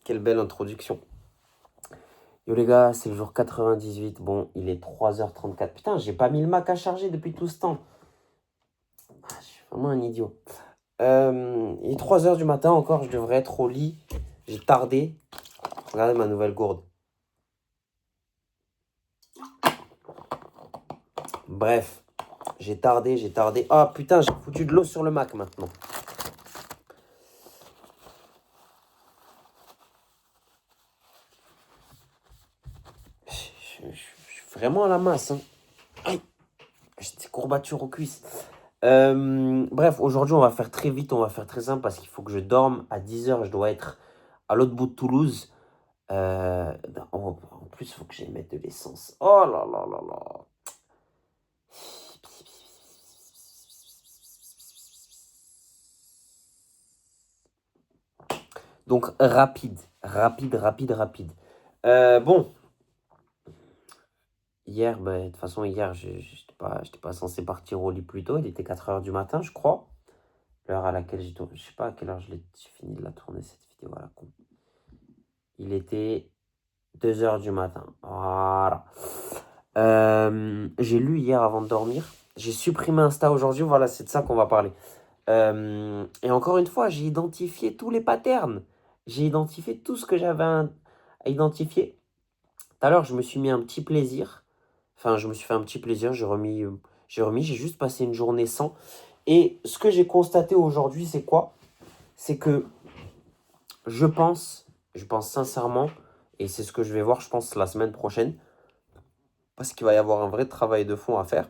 Quelle belle introduction. Yo les gars, c'est le jour 98. Bon, il est 3h34. Putain, j'ai pas mis le Mac à charger depuis tout ce temps. Je suis vraiment un idiot. Il est 3h du matin encore, je devrais être au lit. J'ai tardé. Regardez ma nouvelle gourde. Bref, j'ai tardé. Ah putain, j'ai foutu de l'eau sur le Mac maintenant. Je suis vraiment à la masse. Hein. Aïe, j'ai des courbatures aux cuisses. Bref, aujourd'hui, on va faire très vite, on va faire très simple parce qu'il faut que je dorme. À 10h, je dois être à l'autre bout de Toulouse. En plus, il faut que j'aille mettre de l'essence. Oh là là là là. Donc, rapide. Bon, hier, de toute façon, hier, j'étais pas censé partir au lit plus tôt. Il était 4h du matin, je crois. L'heure à laquelle j'ai tourné. Je sais pas à quelle heure j'ai fini de la tourner, cette vidéo à la con. Il était 2h du matin. Voilà. J'ai lu hier avant de dormir. J'ai supprimé Insta aujourd'hui. Voilà, c'est de ça qu'on va parler. Et encore une fois, j'ai identifié tous les patterns. J'ai identifié tout ce que j'avais à identifier. Tout à l'heure, je me suis mis un petit plaisir. Enfin, je me suis fait un petit plaisir. J'ai juste passé une journée sans. Et ce que j'ai constaté aujourd'hui, c'est quoi? C'est que je pense sincèrement, et c'est ce que je vais voir, je pense, la semaine prochaine, parce qu'il va y avoir un vrai travail de fond à faire,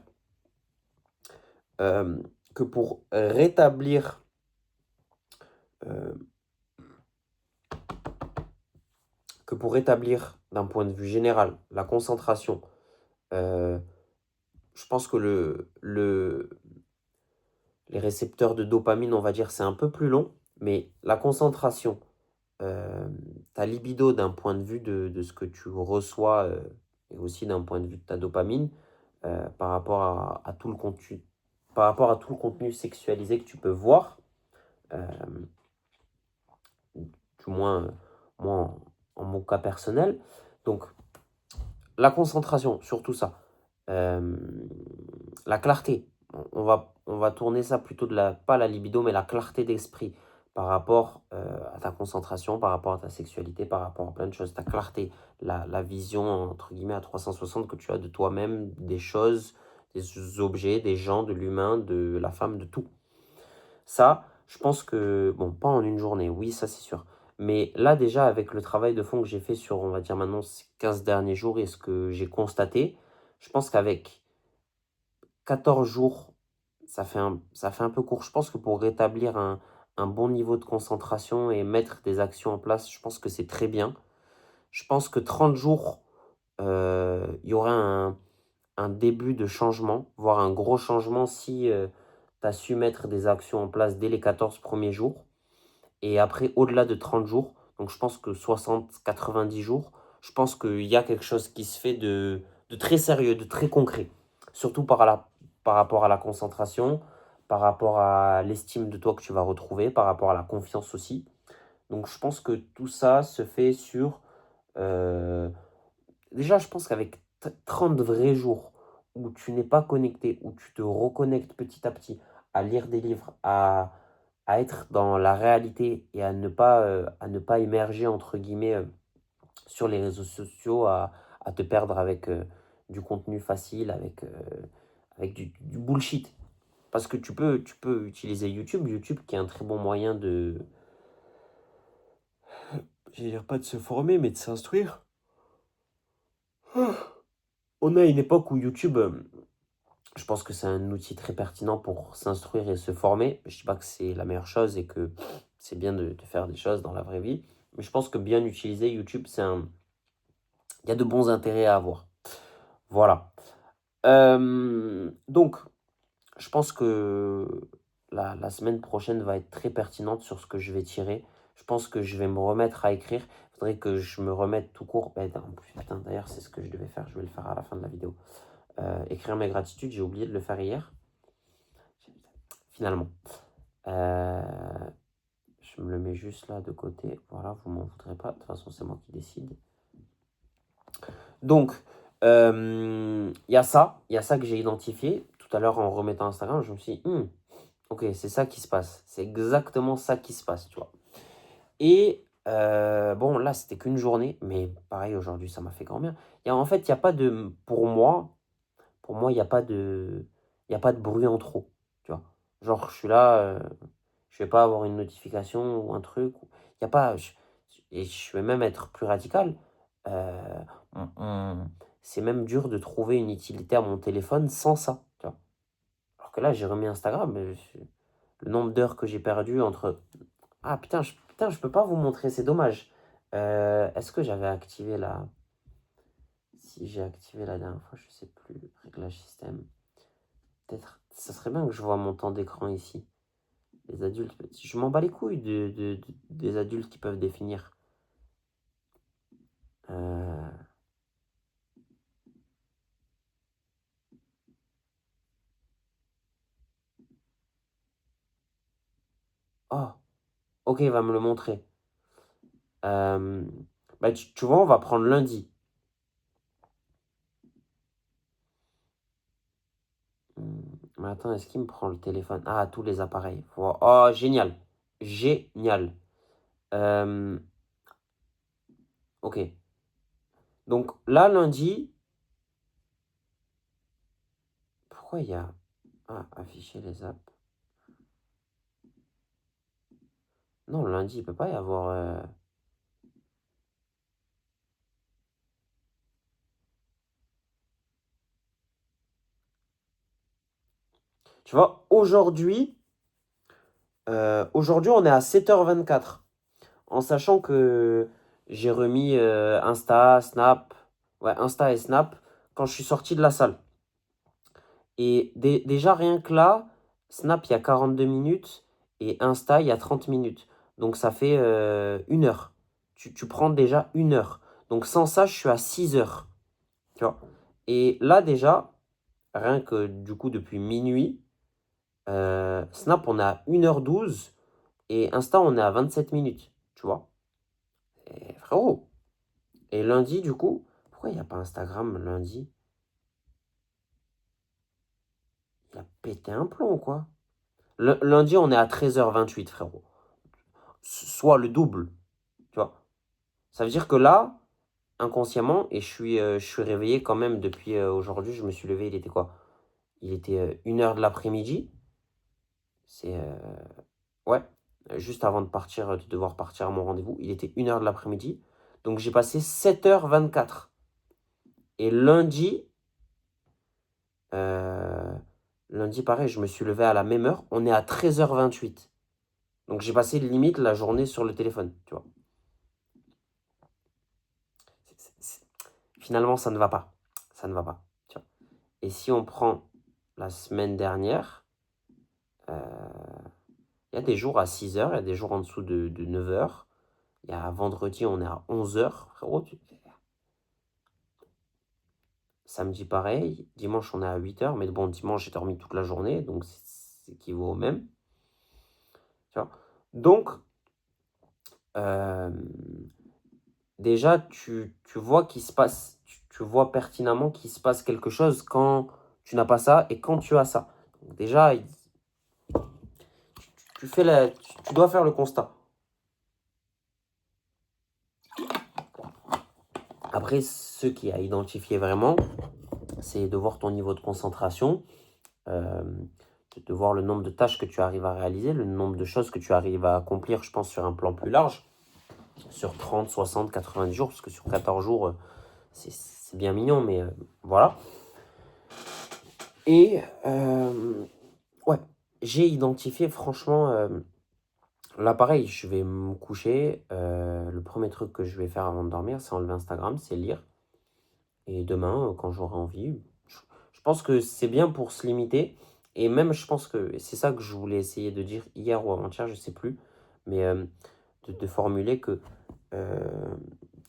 que pour rétablir d'un point de vue général la concentration, je pense que les récepteurs de dopamine, on va dire, c'est un peu plus long, mais la concentration, ta libido d'un point de vue de ce que tu reçois, et aussi d'un point de vue de ta dopamine, par rapport à tout le contenu, par rapport à tout le contenu sexualisé que tu peux voir, du moins moi en mon cas personnel. Donc la concentration, surtout ça. La clarté. On va tourner ça plutôt pas la libido, mais la clarté d'esprit par rapport à ta concentration, par rapport à ta sexualité, par rapport à plein de choses. Ta clarté, la vision, entre guillemets, à 360 que tu as de toi-même, des choses, des objets, des gens, de l'humain, de la femme, de tout. Ça, je pense que, bon, pas en une journée, oui, ça c'est sûr. Mais là, déjà, avec le travail de fond que j'ai fait sur, on va dire maintenant, ces 15 derniers jours et ce que j'ai constaté, je pense qu'avec 14 jours, ça fait un peu court. Je pense que pour rétablir un bon niveau de concentration et mettre des actions en place, je pense que c'est très bien. Je pense que 30 jours, il y aura un début de changement, voire un gros changement si tu as su mettre des actions en place dès les 14 premiers jours. Et après, au-delà de 30 jours, donc je pense que 60-90 jours, je pense qu'il y a quelque chose qui se fait de très sérieux, de très concret. Surtout par rapport à la concentration, par rapport à l'estime de toi que tu vas retrouver, par rapport à la confiance aussi. Donc je pense que tout ça se fait sur... déjà, je pense qu'avec 30 vrais jours où tu n'es pas connecté, où tu te reconnectes petit à petit à lire des livres, à être dans la réalité et à ne pas émerger, entre guillemets, sur les réseaux sociaux, à te perdre avec du contenu facile, avec du bullshit. Parce que tu peux utiliser YouTube qui est un très bon moyen de, je vais dire pas de se former, mais de s'instruire. On a une époque où YouTube, je pense que c'est un outil très pertinent pour s'instruire et se former. Je ne dis pas que c'est la meilleure chose et que c'est bien de faire des choses dans la vraie vie. Mais je pense que bien utiliser YouTube, il y a de bons intérêts à avoir. Voilà. Donc, je pense que la semaine prochaine va être très pertinente sur ce que je vais tirer. Je pense que je vais me remettre à écrire. Il faudrait que je me remette tout court. Putain, d'ailleurs, c'est ce que je devais faire. Je vais le faire à la fin de la vidéo. Écrire mes gratitudes, j'ai oublié de le faire hier. Finalement. Je me le mets juste là de côté. Voilà, vous m'en voudrez pas. De toute façon, c'est moi qui décide. Donc, il y a ça que j'ai identifié. Tout à l'heure, en remettant Instagram, je me suis dit, ok, c'est ça qui se passe. C'est exactement ça qui se passe, tu vois. Et bon, là, c'était qu'une journée, mais pareil, aujourd'hui, ça m'a fait grand bien. En fait, il n'y a pas de... Pour moi, il n'y a pas de... Il y a pas de bruit en trop, tu vois. Genre, je suis là, je vais pas avoir une notification ou un truc. Il y a pas... et je vais même être plus radical. euh, on- on- c'est même dur de trouver une utilité à mon téléphone sans ça, tu vois. Alors que là, j'ai remis Instagram, le nombre d'heures que j'ai perdu entre... Ah putain, je peux pas vous montrer, c'est dommage. Est-ce que j'avais activé la... Si j'ai activé la dernière fois, je sais plus. Réglage système. Peut-être, ça serait bien que je vois mon temps d'écran ici. Les adultes, je m'en bats les couilles des adultes qui peuvent définir. Euh, Oh, ok, il va me le montrer. Euh, Bah, tu vois, on va prendre lundi. Mais attends, est-ce qu'il me prend le téléphone? Ah, tous les appareils. Oh, génial. Génial. Euh, ok. Donc là, lundi, pourquoi il y a... Ah, afficher les apps. Non, lundi, il peut pas y avoir... Tu vois, aujourd'hui, on est à 7h24. En sachant que j'ai remis Insta, Snap, ouais, Insta et Snap quand je suis sorti de la salle. Et déjà, rien que là, Snap, il y a 42 minutes et Insta, il y a 30 minutes. Donc, ça fait 1 heure. Tu prends déjà 1 heure. Donc, sans ça, je suis à 6 heures. Tu vois. Et là, déjà, rien que du coup, depuis minuit, Snap, on est à 1h12 et Insta, on est à 27 minutes. Tu vois. Et frérot. Et lundi, du coup, pourquoi il n'y a pas Instagram lundi? Il a pété un plomb, quoi. Lundi, on est à 13h28, frérot. Soit le double, tu vois. Ça veut dire que là, inconsciemment, et je suis réveillé quand même depuis aujourd'hui, je me suis levé, il était quoi? Il était 1h de l'après-midi. C'est... ouais, juste avant de partir, de devoir partir à mon rendez-vous, il était 1h de l'après-midi. Donc j'ai passé 7h24. Et lundi, euh, lundi, pareil, je me suis levé à la même heure. On est à 13h28. Donc j'ai passé limite la journée sur le téléphone, tu vois. Finalement, ça ne va pas. Ça ne va pas, tu vois. Et si on prend la semaine dernière, il y a des jours à 6h, il y a des jours en dessous de 9h. Il y a vendredi, on est à 11h. Frérot, samedi, pareil. Dimanche, on est à 8h. Mais bon, dimanche, j'ai dormi toute la journée, donc c'est équivaut au même. Tu vois. Donc, euh, déjà, tu vois qu'il se passe, tu vois pertinemment qu'il se passe quelque chose quand tu n'as pas ça et quand tu as ça. Donc déjà, tu dois faire le constat. Après, ce qui a identifié vraiment, c'est de voir ton niveau de concentration, euh, de voir le nombre de tâches que tu arrives à réaliser, le nombre de choses que tu arrives à accomplir, je pense, sur un plan plus large, sur 30, 60, 90 jours, parce que sur 14 jours, c'est bien mignon, mais voilà. Et ouais, j'ai identifié franchement, là pareil, je vais me coucher, le premier truc que je vais faire avant de dormir, c'est enlever Instagram, c'est lire. Et demain, quand j'aurai envie, je pense que c'est bien pour se limiter. Et même, je pense que c'est ça que je voulais essayer de dire hier ou avant-hier, je sais plus, mais de formuler que euh,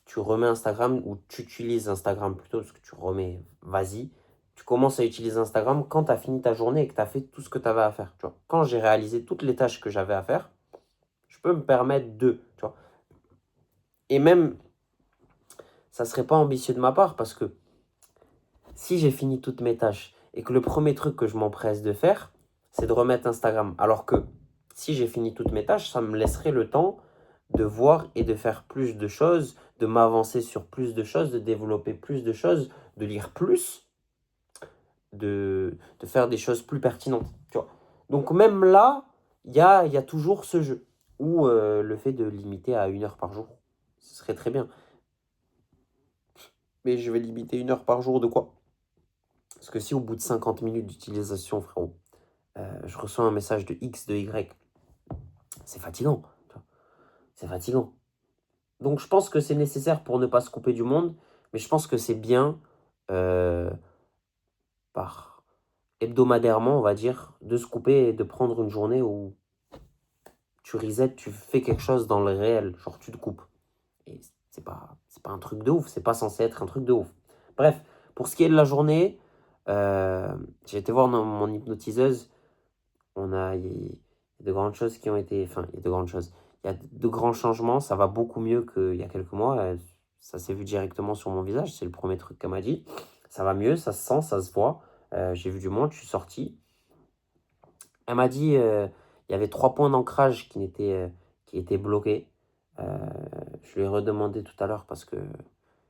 tu remets Instagram ou tu utilises Instagram plutôt, parce que tu remets, vas-y, tu commences à utiliser Instagram quand tu as fini ta journée et que tu as fait tout ce que tu avais à faire. Tu vois. Quand j'ai réalisé toutes les tâches que j'avais à faire, Je peux me permettre de, tu vois. Et même, ça serait pas ambitieux de ma part parce que si j'ai fini toutes mes tâches et que le premier truc que je m'empresse de faire, c'est de remettre Instagram. Alors que si j'ai fini toutes mes tâches, ça me laisserait le temps de voir et de faire plus de choses, de m'avancer sur plus de choses, de développer plus de choses, de lire plus, de faire des choses plus pertinentes. Tu vois. Donc même là, il y a toujours ce jeu. Ou le fait de limiter à 1 heure par jour. Ce serait très bien. Mais je vais limiter 1 heure par jour de quoi? Parce que si au bout de 50 minutes d'utilisation, frérot, je reçois un message de X, de Y, c'est fatigant. C'est fatigant. Donc je pense que c'est nécessaire pour ne pas se couper du monde, mais je pense que c'est bien euh, par hebdomadairement, on va dire, de se couper et de prendre une journée où tu resets, tu fais quelque chose dans le réel, genre tu te coupes. Et c'est pas un truc de ouf, c'est pas censé être un truc de ouf. Bref, pour ce qui est de la journée, j'ai été voir mon hypnotiseuse. Il y a de grandes choses qui ont été, enfin, il y a de grandes choses. Il y a de grands changements, ça va beaucoup mieux qu'il y a quelques mois. Ça s'est vu directement sur mon visage, c'est le premier truc qu'elle m'a dit. Ça va mieux, ça se sent, ça se voit. J'ai vu du monde, je suis sorti. Elle m'a dit il y avait 3 points d'ancrage qui étaient bloqués. Euh, je lui ai redemandé tout à l'heure parce que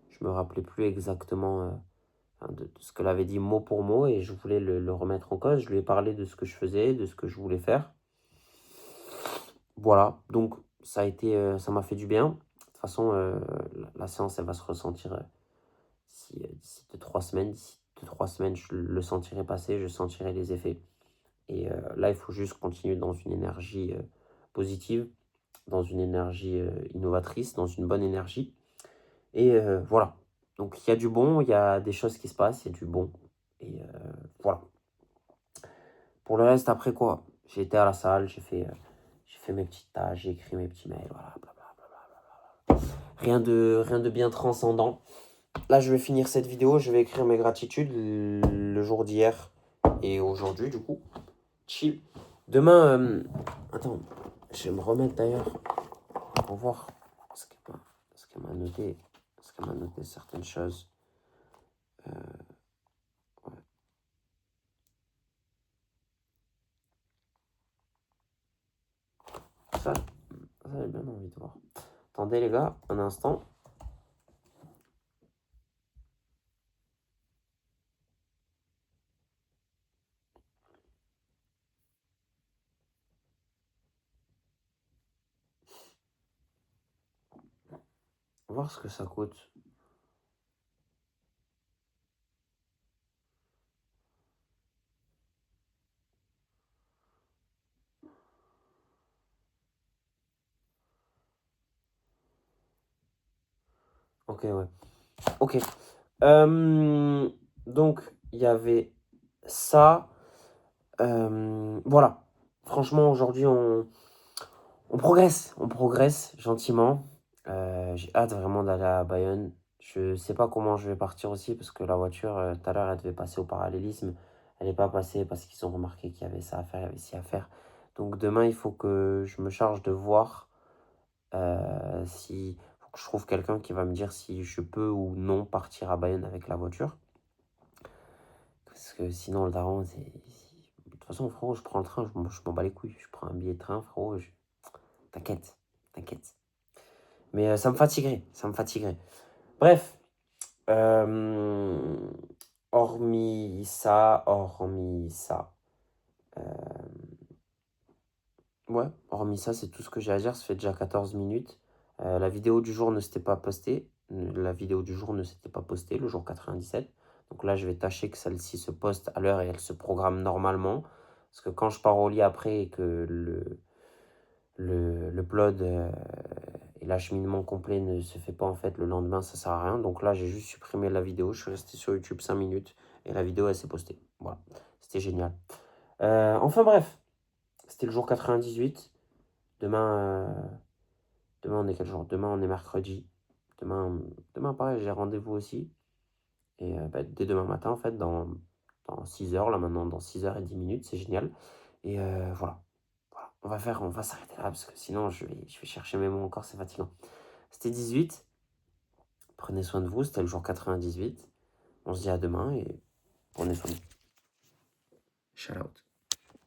je me rappelais plus exactement de ce qu'elle avait dit mot pour mot et je voulais le remettre en cause. Je lui ai parlé de ce que je faisais, de ce que je voulais faire. Voilà, donc ça m'a fait du bien. De toute façon, la séance, elle va se ressentir d'ici 2-3 semaines. D'ici 2-3 semaines, je le sentirai passer, je sentirai les effets. Et là, il faut juste continuer dans une énergie positive, dans une énergie innovatrice, dans une bonne énergie. Et voilà. Donc, il y a du bon, il y a des choses qui se passent, il y a du bon. Et voilà. Pour le reste, après quoi? J'ai été à la salle, j'ai fait mes petites tâches, j'ai écrit mes petits mails, voilà, blablabla. Rien de bien transcendant. Là, je vais finir cette vidéo, je vais écrire mes gratitudes le jour d'hier et aujourd'hui, du coup. Chill. Demain, attends, je vais me remettre d'ailleurs pour voir ce qu'elle m'a noté. Parce qu'elle m'a noté certaines choses. Ouais. Ça j'ai bien envie de voir. Attendez les gars, un instant. On va voir ce que ça coûte. Ok, ouais. Ok. Donc, il y avait ça. Voilà. Franchement, aujourd'hui, on progresse gentiment. J'ai hâte vraiment d'aller à Bayonne. Je sais pas comment je vais partir aussi parce que la voiture, tout à l'heure, elle devait passer au parallélisme. Elle n'est pas passée parce qu'ils ont remarqué qu'il y avait ça à faire, il y avait ci à faire. Donc demain, il faut que je me charge de voir si faut que je trouve quelqu'un qui va me dire si je peux ou non partir à Bayonne avec la voiture. Parce que sinon, le daron, c'est... De toute façon, frérot, je prends le train, je m'en bats les couilles. Je prends un billet de train, frérot. T'inquiète, t'inquiète. Mais ça me fatiguerait, ça me fatiguerait. Bref, euh, hormis ça, euh, ouais, hormis ça, c'est tout ce que j'ai à dire. Ça fait déjà 14 minutes. La vidéo du jour ne s'était pas postée. La vidéo du jour ne s'était pas postée, le jour 97. Donc là, je vais tâcher que celle-ci se poste à l'heure et elle se programme normalement. Parce que quand je pars au lit après et que l'upload et l'acheminement complet ne se fait pas en fait le lendemain, ça sert à rien. Donc là, j'ai juste supprimé la vidéo. Je suis resté sur YouTube 5 minutes et la vidéo, elle s'est postée. Voilà, c'était génial. Enfin bref, c'était le jour 98. Demain, demain, on est quel jour? Demain, on est mercredi. Demain pareil, j'ai rendez-vous aussi. Et dès demain matin, en fait, dans 6 heures, là maintenant, dans 6 heures et 10 minutes, c'est génial. Et voilà. Voilà. on va s'arrêter là parce que sinon je vais chercher mes mots encore, c'est fatigant. C'était 18. Prenez soin de vous, c'était le jour 98. On se dit à demain et prenez soin de vous. Shout out.